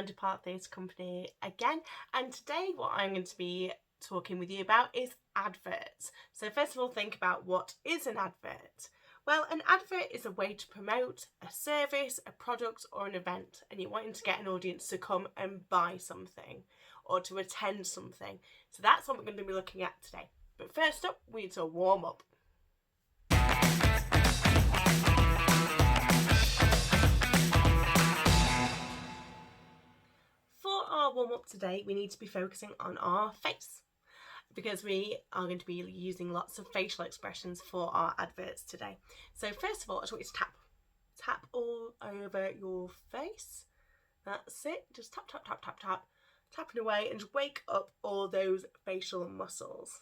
Apart Theatre Company again, and today what I'm going to be talking with you about is adverts. So first of all, think about what is an advert. Well, an advert is a way to promote a service, a product or an event, and you're wanting to get an audience to come and buy something or to attend something. So that's what we're going to be looking at today. But first up, we need to warm up. For our warm up today, we need to be focusing on our face, because we are going to be using lots of facial expressions for our adverts today. So first of all, I just want you to tap all over your face. That's it. Just tap, tap, tap, tap, tap, tapping away and wake up all those facial muscles.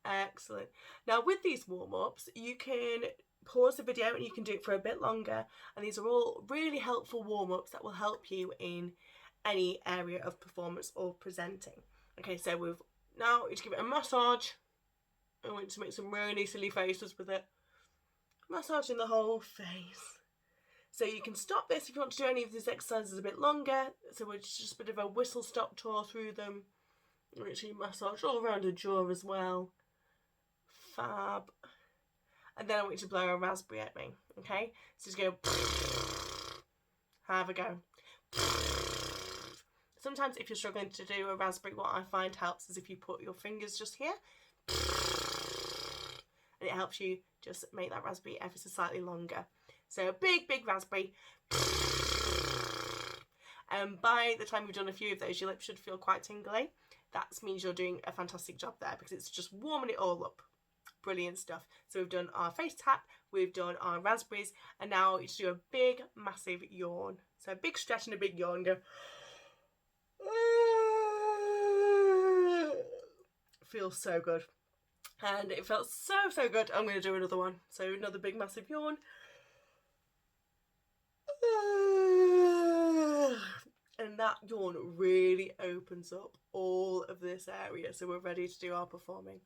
Excellent. Now with these warm-ups, you can pause the video and you can do it for a bit longer, and these are all really helpful warm-ups that will help you in any area of performance or presenting. Okay, so now you just give it a massage. I want you to make some really silly faces with it. Massaging the whole face. So you can stop this if you want to do any of these exercises a bit longer. So we're just a bit of a whistle stop tour through them. Actually massage all around the jaw as well. Fab. And then I want you to blow a raspberry at me. Okay? So just go. Have a go. Sometimes if you're struggling to do a raspberry, what I find helps is if you put your fingers just here, and it helps you just make that raspberry ever so slightly longer. So a big raspberry. And by the time you've done a few of those, your lips should feel quite tingly. That means you're doing a fantastic job there, because it's just warming it all up. Brilliant stuff. So we've done our face tap, we've done our raspberries, and now you just do a big massive yawn. So a big stretch and a big yawn. Go. Feels so good, and it felt so good. I'm going to do another one. So another big massive yawn, and that yawn really opens up all of this area, so we're ready to do our performing.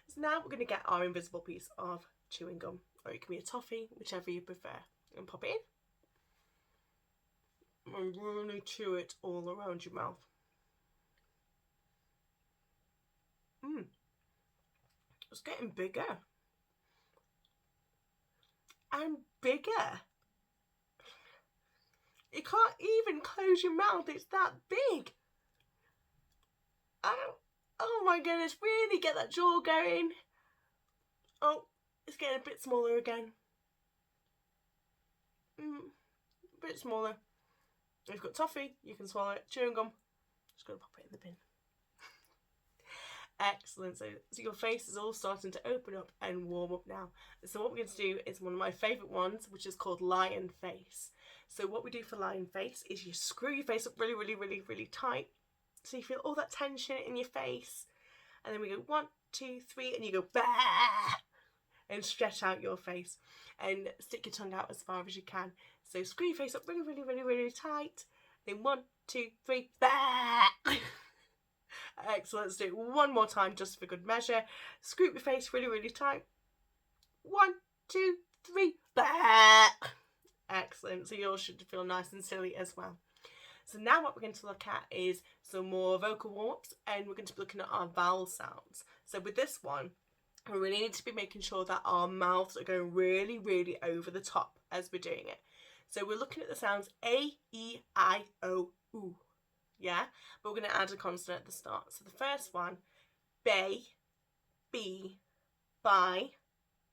So now we're going to get our invisible piece of chewing gum, or it can be a toffee, whichever you prefer, and pop it in and really chew it all around your mouth. It's getting bigger and bigger. You can't even close your mouth, it's that big. Oh my goodness, really get that jaw going. Oh, it's getting a bit smaller again. A bit smaller. If you've got toffee, you can swallow it. Chewing gum, just going to pop it in the bin. Excellent. So your face is all starting to open up and warm up now. So what we're going to do is one of my favourite ones, which is called Lionface. So what we do for Lionface is you screw your face up really tight, so you feel all that tension in your face, and then we go 1, 2, 3, and you go bah, and stretch out your face and stick your tongue out as far as you can. So screw your face up really tight, then 1, 2, 3, bah. Excellent. Let's do it one more time just for good measure. Scoop your face really tight. 1, 2, 3, bah. Excellent. So yours should feel nice and silly as well. So now what we're going to look at is some more vocal warm-ups, and we're going to be looking at our vowel sounds. So with this one, we really need to be making sure that our mouths are going really over the top as we're doing it. So we're looking at the sounds A, E, I, O, U. Yeah, but we're going to add a consonant at the start. So the first one, bay, bee, bye,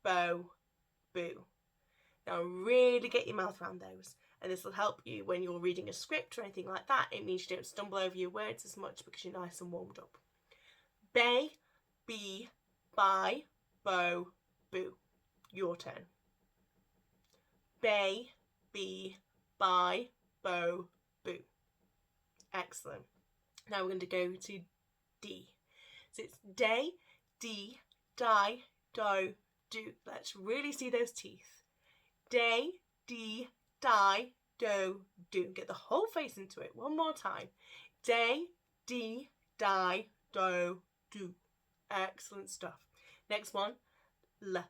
bow, boo. Now really get your mouth around those, and this will help you when you're reading a script or anything like that. It means you don't stumble over your words as much because you're nice and warmed up. Bay, bee, bye, bow, boo. Your turn. Bay, bee, bye, bow, boo. Excellent. Now we're going to go to D. So it's day, D, die, do, do. Let's really see those teeth. Day, D, die, do, do. Get the whole face into it. One more time. Day, D, die, do, do. Excellent stuff. Next one. L.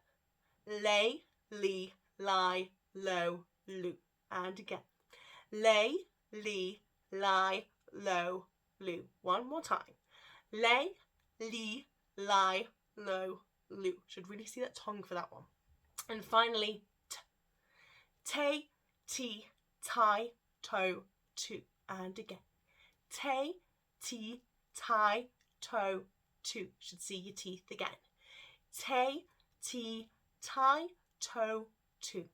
Lay, lee, lie, low, loo. And again. Lay, lee, lie, low, loo. One more time. Lay, lee, lie, low, loo. Should really see that tongue for that one. And finally, t. Tay, tea, tie, toe, two. And again. Tay, tea, tie, toe, two. Should see your teeth again. Tay, tea, tie, toe, two.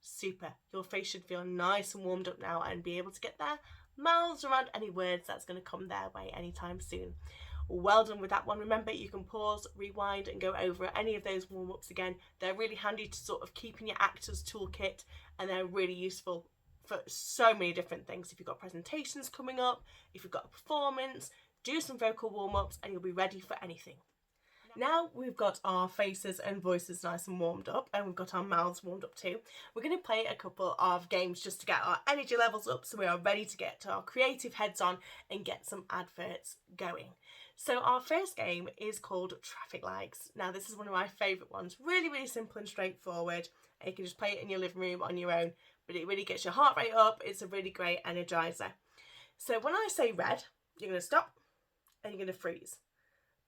Super. Your face should feel nice and warmed up now and be able to get their mouths around any words that's going to come their way anytime soon. Well done with that one. Remember, you can pause, rewind and go over any of those warm-ups again. They're really handy to sort of keep in your actor's toolkit, and they're really useful for so many different things. If you've got presentations coming up, if you've got a performance, do some vocal warm-ups and you'll be ready for anything. Now we've got our faces and voices nice and warmed up, and we've got our mouths warmed up too. We're going to play a couple of games just to get our energy levels up so we are ready to get our creative heads on and get some adverts going. So our first game is called Traffic Lights. Now this is one of my favourite ones. Really, really simple and straightforward. And you can just play it in your living room on your own, but it really gets your heart rate up. It's a really great energizer. So when I say red, you're going to stop and you're going to freeze.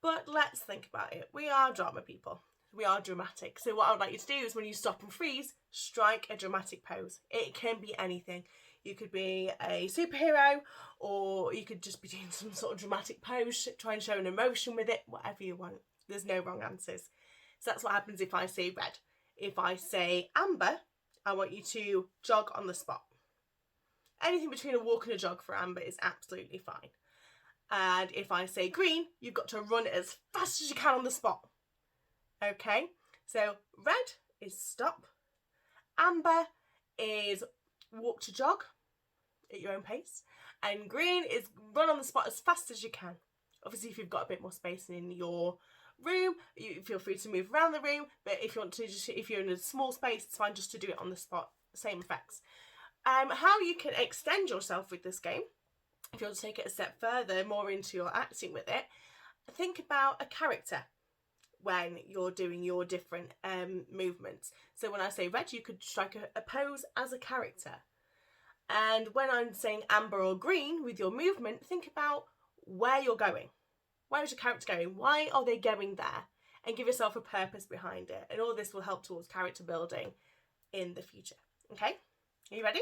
But let's think about it. We are drama people. We are dramatic. So what I would like you to do is when you stop and freeze, strike a dramatic pose. It can be anything. You could be a superhero, or you could just be doing some sort of dramatic pose, try and show an emotion with it, whatever you want. There's no wrong answers. So that's what happens if I say red. If I say amber, I want you to jog on the spot. Anything between a walk and a jog for amber is absolutely fine. And if I say green, you've got to run as fast as you can on the spot. Okay, so red is stop. Amber is walk to jog at your own pace. And green is run on the spot as fast as you can. Obviously, if you've got a bit more space in your room, you feel free to move around the room. But if you want to, if you're in a small space, it's fine just to do it on the spot. Same effects. How you can extend yourself with this game, if you want to take it a step further, more into your acting with it, think about a character when you're doing your different movements. So when I say red, you could strike a pose as a character. And when I'm saying amber or green with your movement, think about where you're going. Where is your character going? Why are they going there? And give yourself a purpose behind it. And all this will help towards character building in the future. Okay? Are you ready?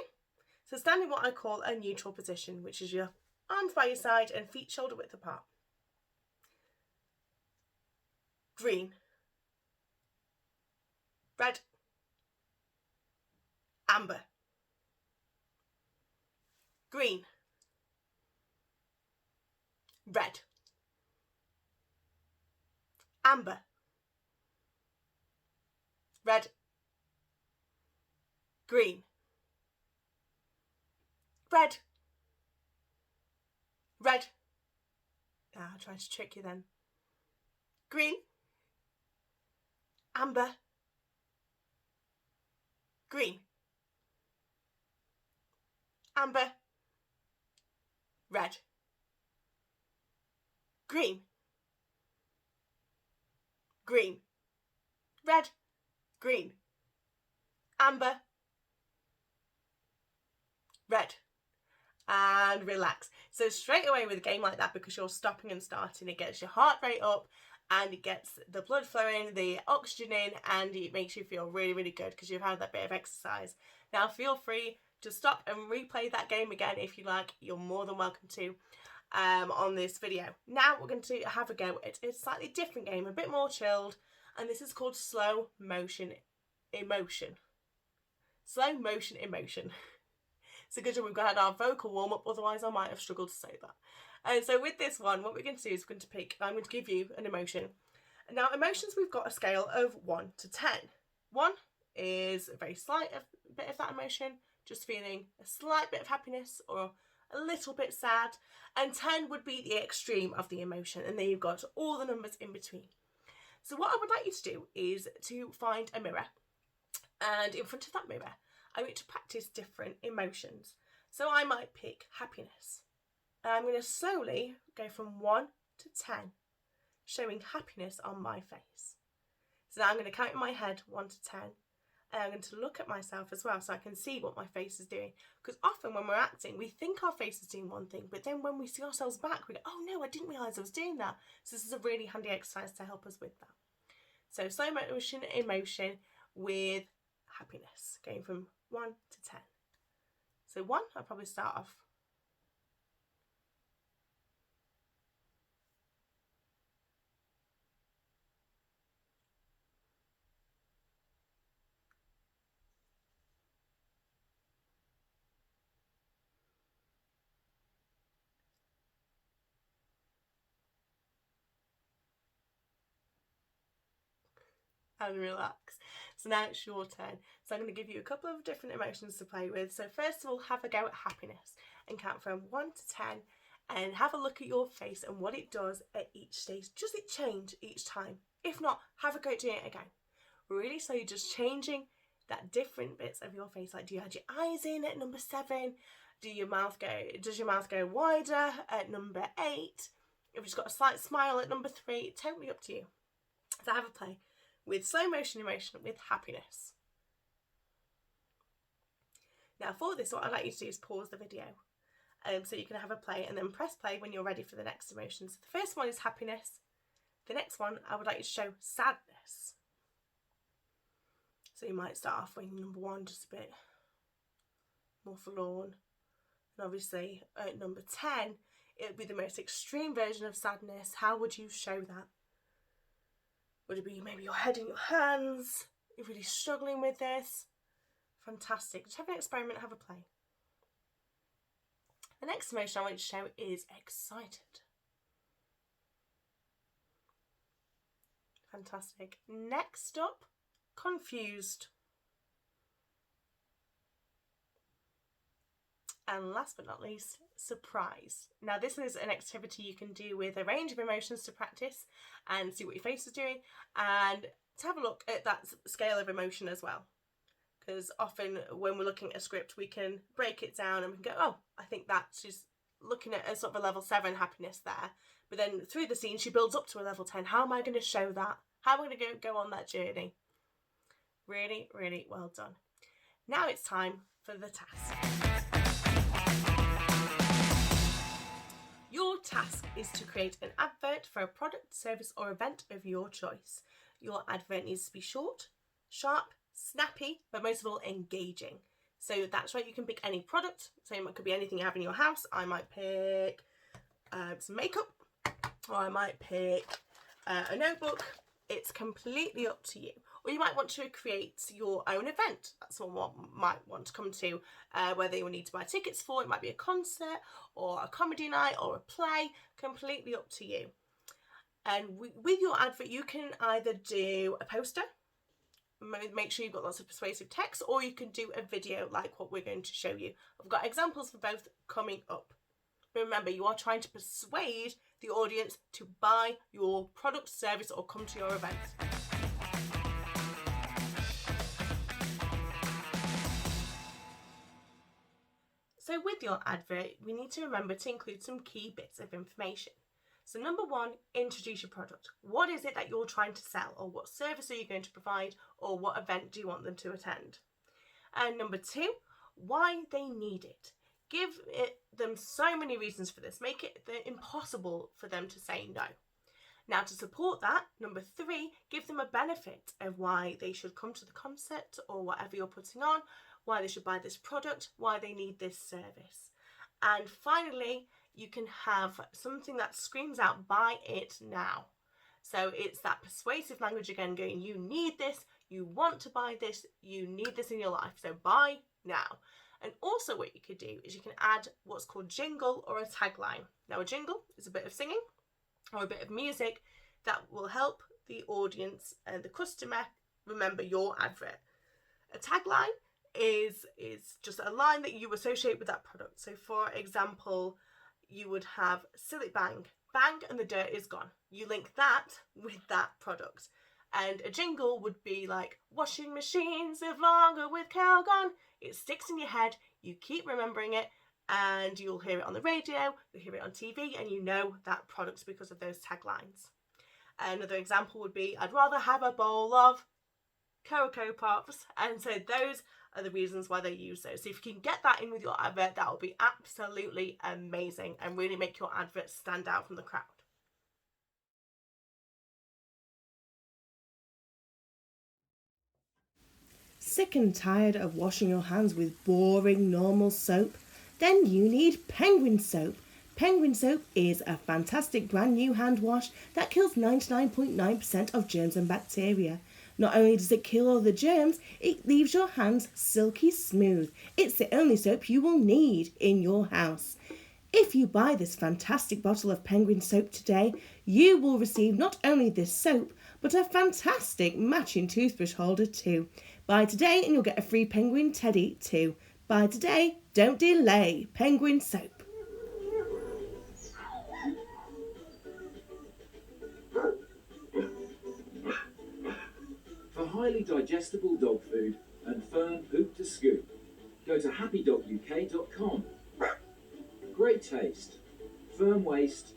So stand in what I call a neutral position, which is your arms by your side and feet shoulder width apart. Green. Red. Amber. Green. Red. Amber. Red. Green. Red. Red. I'll try to trick you then. Green. Amber. Green. Amber. Red. Green. Green. Red. Green. Amber. Red. And relax. So straight away with a game like that, because you're stopping and starting, it gets your heart rate up and it gets the blood flowing, the oxygen in, and it makes you feel really, really good because you've had that bit of exercise. Now feel free to stop and replay that game again if you like. You're more than welcome to on this video. Now we're going to have a go at a slightly different game, a bit more chilled, and this is called slow motion emotion. Slow motion emotion. It's a good job we've got our vocal warm-up, otherwise I might have struggled to say that. And so with this one, what we're going to do is we're going to pick, I'm going to give you an emotion. Now emotions, we've got a scale of 1 to 10. 1 is a very slight bit of that emotion, just feeling a slight bit of happiness or a little bit sad. And 10 would be the extreme of the emotion, and then you've got all the numbers in between. So what I would like you to do is to find a mirror, and in front of that mirror, I want to practice different emotions. So I might pick happiness. And I'm going to slowly go from 1 to 10, showing happiness on my face. So now I'm going to count in my head 1 to 10, And I'm going to look at myself as well so I can see what my face is doing. Because often when we're acting, we think our face is doing one thing, but then when we see ourselves back, we go, oh no, I didn't realise I was doing that. So this is a really handy exercise to help us with that. So slow motion emotion with happiness, going from 1 to 10. So 1, I'll probably start off. And relax. So now it's your turn. So I'm going to give you a couple of different emotions to play with. So first of all, have a go at happiness and count from 1 to 10 and have a look at your face and what it does at each stage. Does it change each time? If not, have a go at doing it again. Really, so you're just changing that different bits of your face. Like, do you have your eyes in at number 7? Does your mouth go wider at number 8? If you've just got a slight smile at number 3, totally up to you. So have a play with slow motion emotion with happiness. Now for this, what I'd like you to do is pause the video so you can have a play and then press play when you're ready for the next emotion. So the first one is happiness. The next one, I would like you to show sadness. So you might start off with number 1, just a bit more forlorn. And obviously at number 10, it would be the most extreme version of sadness. How would you show that? Would it be maybe your head in your hands? You're really struggling with this? Fantastic. Just have an experiment, have a play. The next emotion I want you to show is excited. Fantastic. Next up, confused. And last but not least, surprise. Now this is an activity you can do with a range of emotions to practice and see what your face is doing and to have a look at that scale of emotion as well. Because often when we're looking at a script we can break it down and we can go, oh, I think that's just looking at a sort of a level 7 happiness there. But then through the scene she builds up to a level 10. How am I going to show that? How am I going to go on that journey? Really, really well done. Now it's time for the task. Your task is to create an advert for a product, service or event of your choice. Your advert needs to be short, sharp, snappy, but most of all engaging. So that's right, you can pick any product. So it could be anything you have in your house. I might pick some makeup, or I might pick a notebook. It's completely up to you. Or you might want to create your own event. That's what one might want to come to, whether you will need to buy tickets for. It might be a concert or a comedy night or a play, completely up to you. And with your advert, you can either do a poster, make sure you've got lots of persuasive text, or you can do a video like what we're going to show you. I've got examples for both coming up. Remember, you are trying to persuade the audience to buy your product, service, or come to your event. So with your advert, we need to remember to include some key bits of information. So number 1, introduce your product. What is it that you're trying to sell, or what service are you going to provide, or what event do you want them to attend? And number 2, why they need it. Give them so many reasons for this. Make it impossible for them to say no. Now to support that, number 3, give them a benefit of why they should come to the concert or whatever you're putting on, why they should buy this product, why they need this service. And finally, you can have something that screams out, buy it now. So it's that persuasive language again, going, you need this, you want to buy this, you need this in your life, so buy now. And also what you could do is you can add what's called jingle or a tagline. Now a jingle is a bit of singing or a bit of music that will help the audience and the customer remember your advert. A tagline is just a line that you associate with that product. So for example, you would have "Seal it bang, bang and the dirt is gone." You link that with that product. And a jingle would be like, "Washing machines live longer with Calgon." It sticks in your head, you keep remembering it, and you'll hear it on the radio, you'll hear it on TV, and you know that product because of those taglines. Another example would be, "I'd rather have a bowl of..." Cocoa Pops, and so those are the reasons why they use those. So if you can get that in with your advert, that will be absolutely amazing and really make your advert stand out from the crowd. Sick and tired of washing your hands with boring normal soap? Then you need Penguin soap. Penguin soap is a fantastic brand new hand wash that kills 99.9% of germs and bacteria. Not only does it kill all the germs, it leaves your hands silky smooth. It's the only soap you will need in your house. If you buy this fantastic bottle of Penguin soap today, you will receive not only this soap, but a fantastic matching toothbrush holder too. Buy today and you'll get a free Penguin teddy too. Buy today, don't delay. Penguin soap. For highly digestible dog food and firm poop to scoop, go to happydoguk.com. Great taste, firm waist,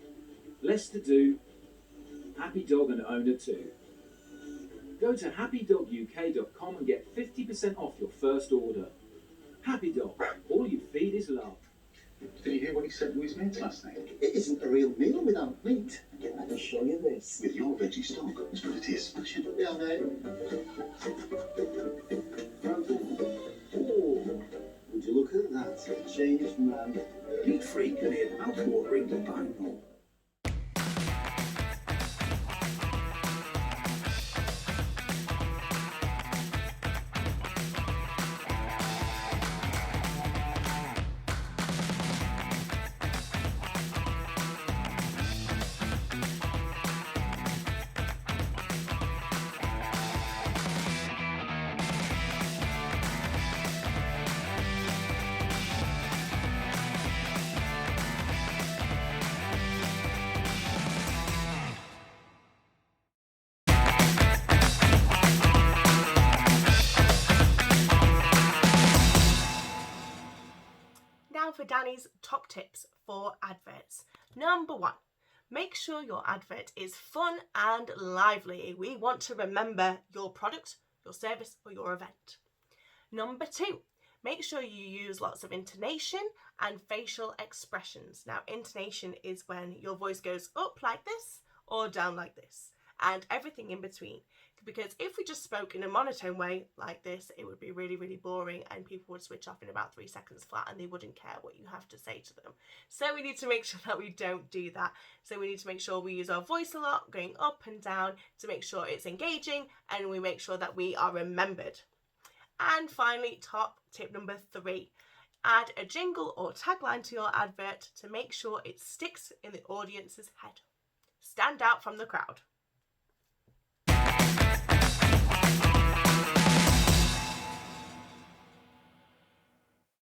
less to do, happy dog and owner too. Go to happydoguk.com and get 50% off your first order. Happy Dog, all you feed is love. Did you hear what he said to his mates last night? It isn't a real meal without meat. Again, I can show you this. With your veggie stock, it's going to taste smashing. Yeah, mate. Oh, would you look at that? Changed man. Meat-free and in mouth-watering combined. Now for Dani's top tips for adverts. Number 1, make sure your advert is fun and lively. We want to remember your product, your service, or your event. Number 2, make sure you use lots of intonation and facial expressions. Now, intonation is when your voice goes up like this or down like this, and everything in between. Because if we just spoke in a monotone way like this, it would be really, really boring and people would switch off in about 3 seconds flat and they wouldn't care what you have to say to them. So we need to make sure that we don't do that. So we need to make sure we use our voice a lot, going up and down, to make sure it's engaging and we make sure that we are remembered. And finally, top tip number 3, add a jingle or tagline to your advert to make sure it sticks in the audience's head. Stand out from the crowd.